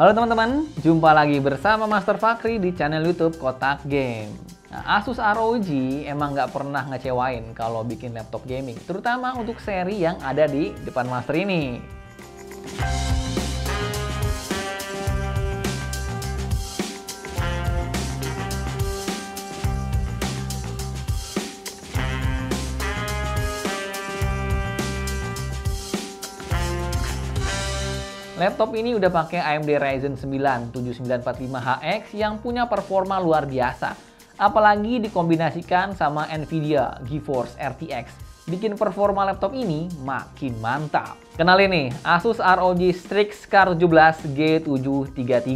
Halo teman-teman, jumpa lagi bersama Master Fakri di channel YouTube Kotak Game. Nah, Asus ROG emang nggak pernah ngecewain kalau bikin laptop gaming, terutama untuk seri yang ada di depan Master ini. Laptop ini udah pakai AMD Ryzen 9 7945HX yang punya performa luar biasa. Apalagi dikombinasikan sama Nvidia GeForce RTX. Bikin performa laptop ini makin mantap. Kenalin nih, Asus ROG Strix K17 G733.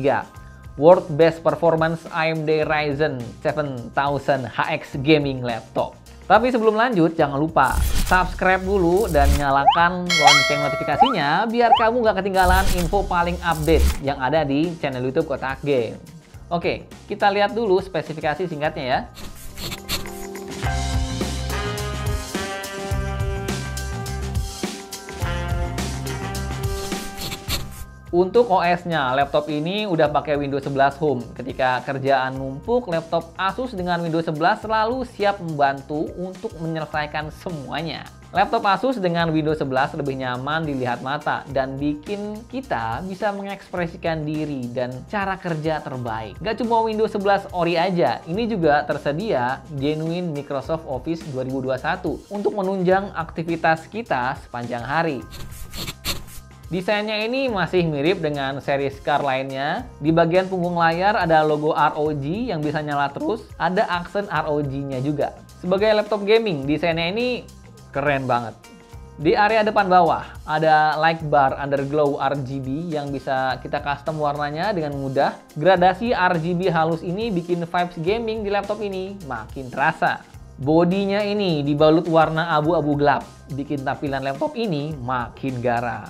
World Best Performance AMD Ryzen 7000HX Gaming Laptop. Tapi sebelum lanjut, jangan lupa subscribe dulu dan nyalakan lonceng notifikasinya biar kamu nggak ketinggalan info paling update yang ada di channel YouTube Kotak Game. Oke, kita lihat dulu spesifikasi singkatnya ya. Untuk OS-nya, laptop ini udah pakai Windows 11 Home. Ketika kerjaan numpuk, laptop Asus dengan Windows 11 selalu siap membantu untuk menyelesaikan semuanya. Laptop Asus dengan Windows 11 lebih nyaman dilihat mata dan bikin kita bisa mengekspresikan diri dan cara kerja terbaik. Gak cuma Windows 11 Ori aja, ini juga tersedia genuine Microsoft Office 2021 untuk menunjang aktivitas kita sepanjang hari. Desainnya ini masih mirip dengan seri Scar lainnya. Di bagian punggung layar ada logo ROG yang bisa nyala terus. Ada aksen ROG-nya juga. Sebagai laptop gaming, desainnya ini keren banget. Di area depan bawah ada light bar underglow RGB yang bisa kita custom warnanya dengan mudah. Gradasi RGB halus ini bikin vibes gaming di laptop ini makin terasa. Bodinya ini dibalut warna abu-abu gelap, bikin tampilan laptop ini makin garang.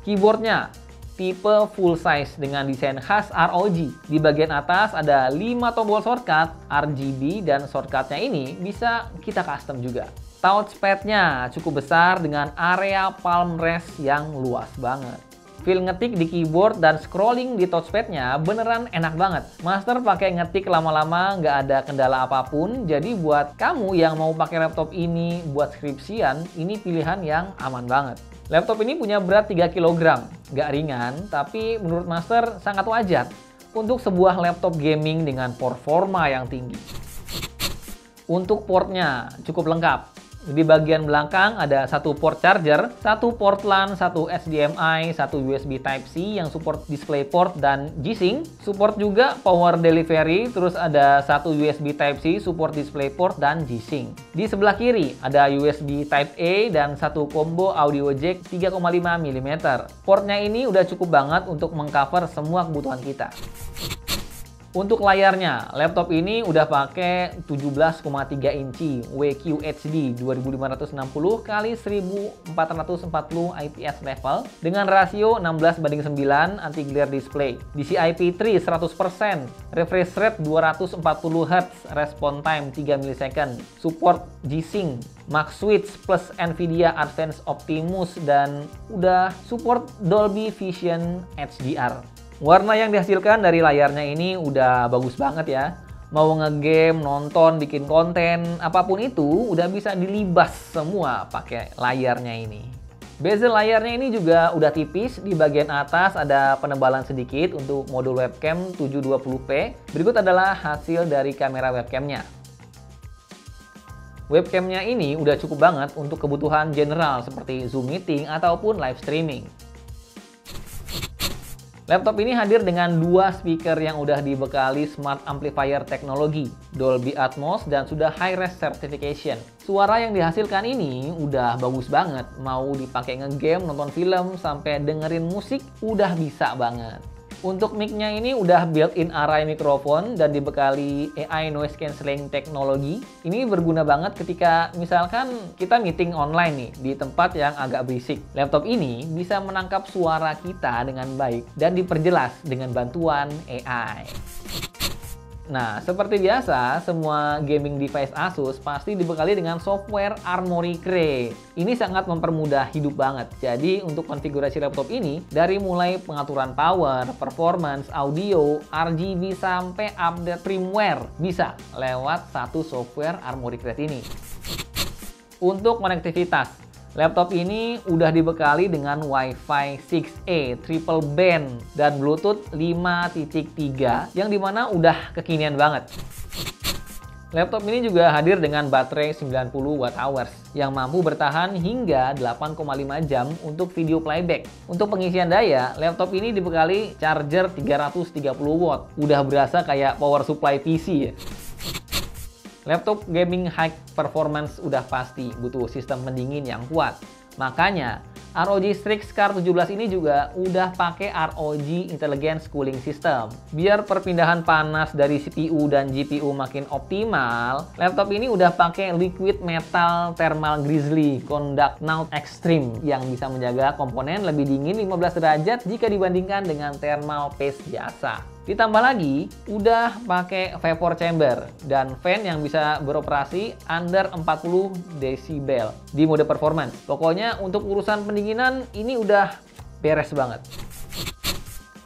Keyboardnya tipe full size dengan desain khas ROG. Di bagian atas ada 5 tombol shortcut RGB dan shortcutnya ini bisa kita custom juga. Touchpadnya cukup besar dengan area palm rest yang luas banget. Feel ngetik di keyboard dan scrolling di touchpadnya beneran enak banget. Master pakai ngetik lama-lama nggak ada kendala apapun. Jadi buat kamu yang mau pakai laptop ini buat skripsian, ini pilihan yang aman banget. Laptop ini punya berat 3 kg, nggak ringan, tapi menurut Master sangat wajar untuk sebuah laptop gaming dengan performa yang tinggi. Untuk portnya cukup lengkap. Di bagian belakang ada satu port charger, satu port LAN, satu HDMI, satu USB Type-C yang support DisplayPort dan G-Sync. Support juga power delivery, terus ada satu USB Type-C, support DisplayPort dan G-Sync. Di sebelah kiri ada USB Type-A dan satu combo audio jack 3,5 mm. Portnya ini udah cukup banget untuk mengcover semua kebutuhan kita. Untuk layarnya, laptop ini udah pakai 17,3 inci WQHD 2560 x 1440 IPS level dengan rasio 16:9 anti-glare display. DCI-P3 100%, refresh rate 240 Hz, response time 3 ms, support G-Sync, Max Switch plus Nvidia Advanced Optimus, dan udah support Dolby Vision HDR. Warna yang dihasilkan dari layarnya ini udah bagus banget ya. Mau ngegame, nonton, bikin konten, apapun itu udah bisa dilibas semua pakai layarnya ini. Bezel layarnya ini juga udah tipis. Di bagian atas ada penebalan sedikit untuk modul webcam 720p. Berikut adalah hasil dari kamera webcamnya. Webcamnya ini udah cukup banget untuk kebutuhan general seperti Zoom meeting ataupun live streaming. Laptop ini hadir dengan dua speaker yang udah dibekali smart amplifier teknologi, Dolby Atmos, dan sudah high-res certification. Suara yang dihasilkan ini udah bagus banget, mau dipakai ngegame, nonton film, sampai dengerin musik udah bisa banget. Untuk mic-nya ini udah built-in array mikrofon dan dibekali AI noise cancelling teknologi. Ini berguna banget ketika misalkan kita meeting online nih di tempat yang agak berisik. Laptop ini bisa menangkap suara kita dengan baik dan diperjelas dengan bantuan AI. Nah, seperti biasa, semua gaming device Asus pasti dibekali dengan software Armoury Crate. Ini sangat mempermudah hidup banget. Jadi, untuk konfigurasi laptop ini, dari mulai pengaturan power, performance, audio, RGB, sampai update firmware, bisa lewat satu software Armoury Crate ini. Untuk konektivitas, laptop ini udah dibekali dengan Wi-Fi 6E triple band dan Bluetooth 5.3 yang dimana udah kekinian banget. Laptop ini juga hadir dengan baterai 90 Wh yang mampu bertahan hingga 8,5 jam untuk video playback. Untuk pengisian daya, laptop ini dibekali charger 330 watt. Udah berasa kayak power supply PC ya. Laptop gaming high performance udah pasti butuh sistem pendingin yang kuat. Makanya, ROG Strix Car 17 ini juga udah pakai ROG Intelligence Cooling System. Biar perpindahan panas dari CPU dan GPU makin optimal, laptop ini udah pakai Liquid Metal Thermal Grizzly Conduct Now Extreme yang bisa menjaga komponen lebih dingin 15 derajat jika dibandingkan dengan thermal paste biasa. Ditambah lagi, udah pakai vapor chamber dan fan yang bisa beroperasi under 40 decibel di mode performance. Pokoknya untuk urusan pendinginan ini udah beres banget.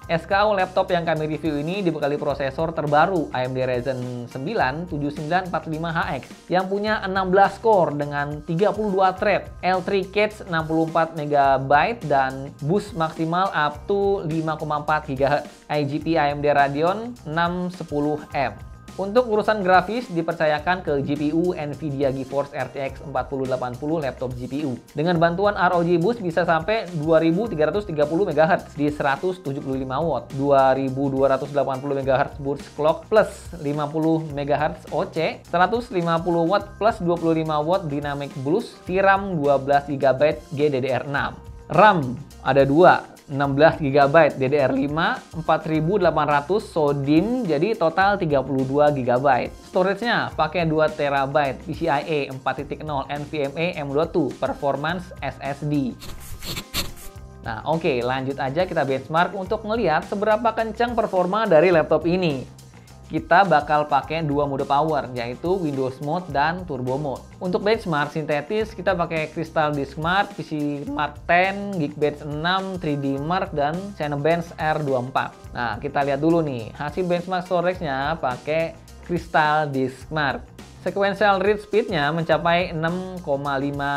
SKU laptop yang kami review ini dibekali prosesor terbaru AMD Ryzen 9 7945HX yang punya 16 core dengan 32 thread, L3 cache 64 MB dan boost maksimal up to 5,4 GHz, IGP AMD Radeon 610M. Untuk urusan grafis dipercayakan ke GPU NVIDIA GeForce RTX 4080 laptop GPU. Dengan bantuan ROG Boost bisa sampai 2330 MHz di 175 watt, 2280 MHz boost clock plus 50 MHz OC, 150 watt plus 25 watt dynamic boost, VRAM 12 GB GDDR6. RAM ada 2. 16 GB DDR5, 4800 SODIMM, jadi total 32 GB. Storage-nya pakai 2 TB PCIe 4.0 NVMe M.2 Performance SSD. Nah, oke, lanjut aja kita benchmark untuk ngelihat seberapa kencang performa dari laptop ini. Kita bakal pakai dua mode power, yaitu Windows Mode dan Turbo Mode. Untuk benchmark sintetis, kita pakai Crystal Disk Mark, PC Mark 10, Geekbench 6, 3D Mark, dan Cinebench R24. Nah, kita lihat dulu nih, hasil benchmark storage-nya pakai Crystal Disk Mark. Sequential read speed-nya mencapai 6,5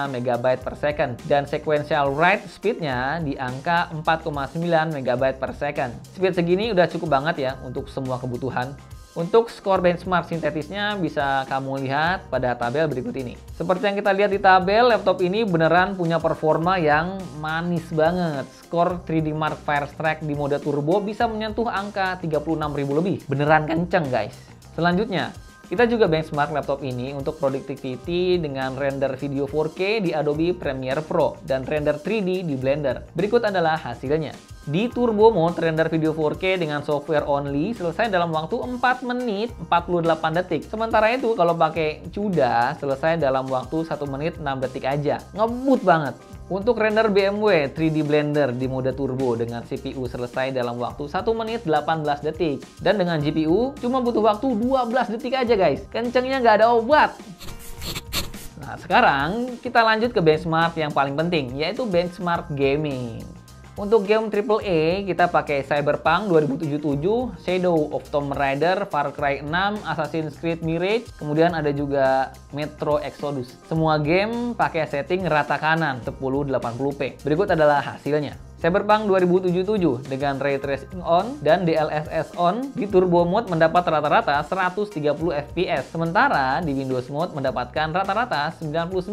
MB per second dan sequential write speed-nya di angka 4,9 MB per second. Speed segini udah cukup banget ya untuk semua kebutuhan. Untuk skor benchmark sintetisnya bisa kamu lihat pada tabel berikut ini. Seperti yang kita lihat di tabel, laptop ini beneran punya performa yang manis banget. Skor 3D Mark Firestrike di mode turbo bisa menyentuh angka 36.000 lebih. Beneran kenceng guys. Selanjutnya, kita juga benchmark laptop ini untuk productivity dengan render video 4K di Adobe Premiere Pro dan render 3D di Blender. Berikut adalah hasilnya. Di Turbo Mode, render video 4K dengan software only selesai dalam waktu 4 menit 48 detik. Sementara itu kalau pakai CUDA selesai dalam waktu 1 menit 6 detik aja. Ngebut banget. Untuk render BMW 3D Blender di mode turbo dengan CPU selesai dalam waktu 1 menit 18 detik. Dan dengan GPU cuma butuh waktu 12 detik aja guys. Kencengnya nggak ada obat. Nah, sekarang kita lanjut ke benchmark yang paling penting, yaitu benchmark gaming. Untuk game AAA, kita pakai Cyberpunk 2077, Shadow of Tomb Raider, Far Cry 6, Assassin's Creed Mirage, kemudian ada juga Metro Exodus. Semua game pakai setting rata kanan 1080p. Berikut adalah hasilnya. Cyberpunk 2077 dengan Ray Tracing on dan DLSS on di Turbo Mode mendapat rata-rata 130 fps, sementara di Windows Mode mendapatkan rata-rata 99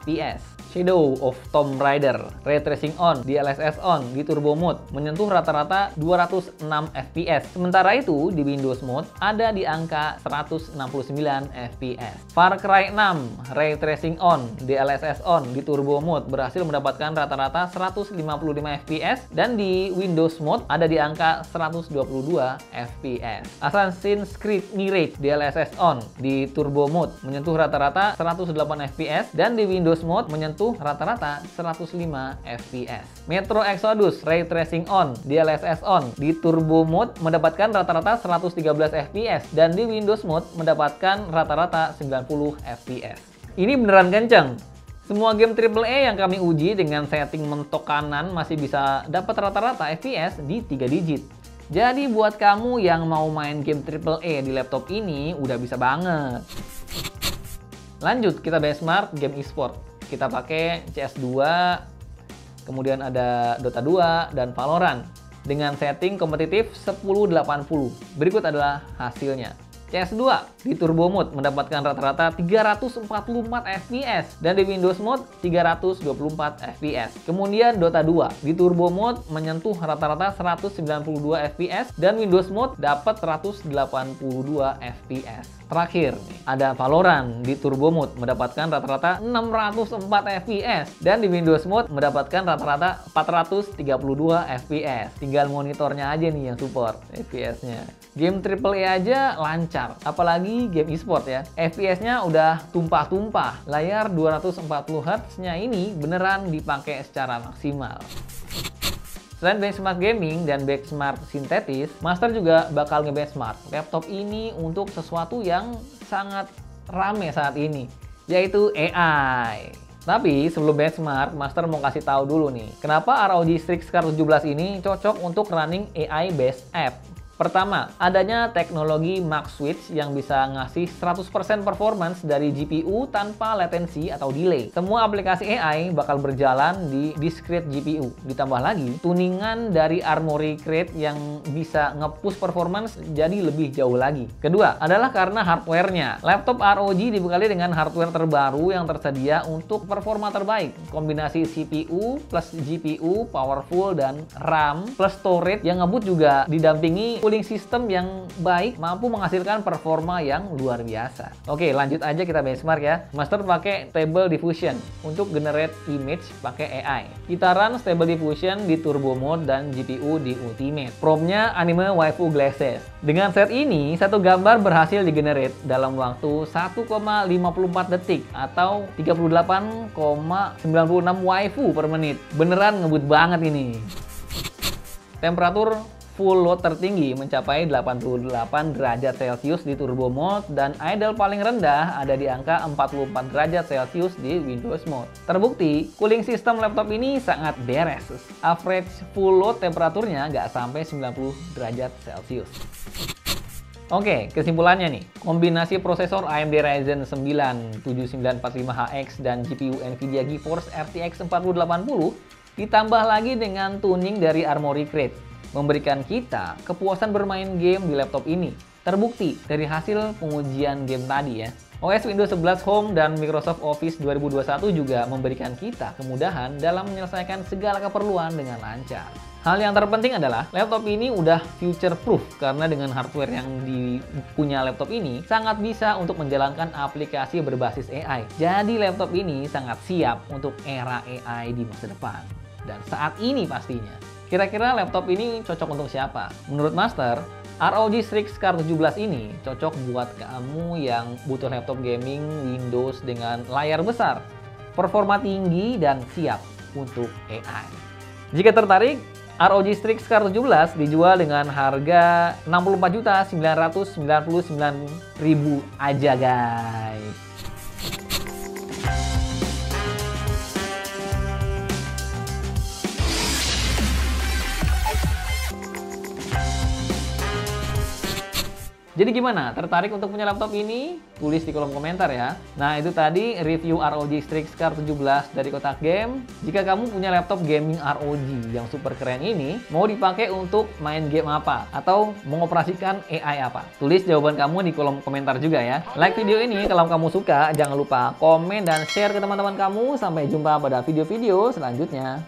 fps. Shadow of Tomb Raider Ray Tracing on, DLSS on di Turbo Mode menyentuh rata-rata 206 fps, sementara itu di Windows Mode ada di angka 169 fps. Far Cry 6 Ray Tracing on, DLSS on di Turbo Mode berhasil mendapatkan rata-rata 155 fps dan di Windows Mode ada di angka 122 fps. Assassin's Creed Mirage DLSS on di Turbo Mode menyentuh rata-rata 108 fps dan di Windows Mode menyentuh menyentuh rata-rata 105 fps. Metro Exodus Ray Tracing on, DLSS on. Di Turbo Mode mendapatkan rata-rata 113 fps dan di Windows Mode mendapatkan rata-rata 90 fps. Ini beneran kenceng. Semua game AAA yang kami uji dengan setting mentok kanan masih bisa dapat rata-rata fps di 3 digit. Jadi buat kamu yang mau main game AAA di laptop ini udah bisa banget. Lanjut, kita benchmark game e-sport. Kita pakai CS2, kemudian ada Dota 2 dan Valorant dengan setting kompetitif 1080. Berikut adalah hasilnya. CS2 di Turbo Mode mendapatkan rata-rata 344 fps dan di Windows Mode 324 fps. Kemudian Dota 2 di Turbo Mode menyentuh rata-rata 192 fps dan Windows Mode dapat 182 fps. Terakhir, ada Valorant di Turbo Mode mendapatkan rata-rata 604 fps dan di Windows Mode mendapatkan rata-rata 432 fps. Tinggal monitornya aja nih yang support fps-nya. Game AAA aja lancar, apalagi game e-sport ya. FPS-nya udah tumpah-tumpah. Layar 240 Hz-nya ini beneran dipakai secara maksimal. Selain benchmark gaming dan benchmark sintetis, Master juga bakal ngebenchmark laptop ini untuk sesuatu yang sangat rame saat ini, yaitu AI. Tapi sebelum benchmark, Master mau kasih tahu dulu nih, kenapa ROG Strix Car 17 ini cocok untuk running AI-based app. Pertama, adanya teknologi Max Switch yang bisa ngasih 100% performance dari GPU tanpa latency atau delay. Semua aplikasi AI bakal berjalan di discrete GPU. Ditambah lagi, tuningan dari Armoury Crate yang bisa nge-push performance jadi lebih jauh lagi. Kedua, adalah karena hardware-nya. Laptop ROG dibekali dengan hardware terbaru yang tersedia untuk performa terbaik. Kombinasi CPU plus GPU, powerful, dan RAM plus storage yang ngebut juga didampingi cooling system yang baik, mampu menghasilkan performa yang luar biasa. Oke, lanjut aja kita benchmark ya. Master pakai Stable Diffusion untuk generate image pakai AI. Kita run Stable Diffusion di Turbo Mode dan GPU di Ultimate. Prompt-nya Anime Waifu Glasses. Dengan set ini, satu gambar berhasil digenerate dalam waktu 1,54 detik atau 38,96 waifu per menit. Beneran ngebut banget ini. Temperatur full load tertinggi mencapai 88 derajat Celcius di Turbo Mode dan idle paling rendah ada di angka 44 derajat Celcius di Windows Mode. Terbukti, cooling system laptop ini sangat beres. Average full load temperaturnya nggak sampai 90 derajat Celcius. Oke, kesimpulannya nih, kombinasi prosesor AMD Ryzen 9 7945HX dan GPU NVIDIA GeForce RTX 4080 ditambah lagi dengan tuning dari Armoury Crate memberikan kita kepuasan bermain game di laptop ini. Terbukti dari hasil pengujian game tadi ya. OS Windows 11 Home dan Microsoft Office 2021 juga memberikan kita kemudahan dalam menyelesaikan segala keperluan dengan lancar. Hal yang terpenting adalah laptop ini udah future proof karena dengan hardware yang dipunya laptop ini sangat bisa untuk menjalankan aplikasi berbasis AI. Jadi laptop ini sangat siap untuk era AI di masa depan. Dan saat ini pastinya. Kira-kira laptop ini cocok untuk siapa? Menurut Master, ROG Strix Car 17 ini cocok buat kamu yang butuh laptop gaming Windows dengan layar besar, performa tinggi, dan siap untuk AI. Jika tertarik, ROG Strix Car 17 dijual dengan harga Rp64.999.000 aja guys. Jadi gimana? Tertarik untuk punya laptop ini? Tulis di kolom komentar ya. Nah, itu tadi review ROG Strix Car 17 dari Kotak Game. Jika kamu punya laptop gaming ROG yang super keren ini, mau dipakai untuk main game apa? Atau mengoperasikan AI apa? Tulis jawaban kamu di kolom komentar juga ya. Like video ini kalau kamu suka, jangan lupa komen dan share ke teman-teman kamu. Sampai jumpa pada video-video selanjutnya.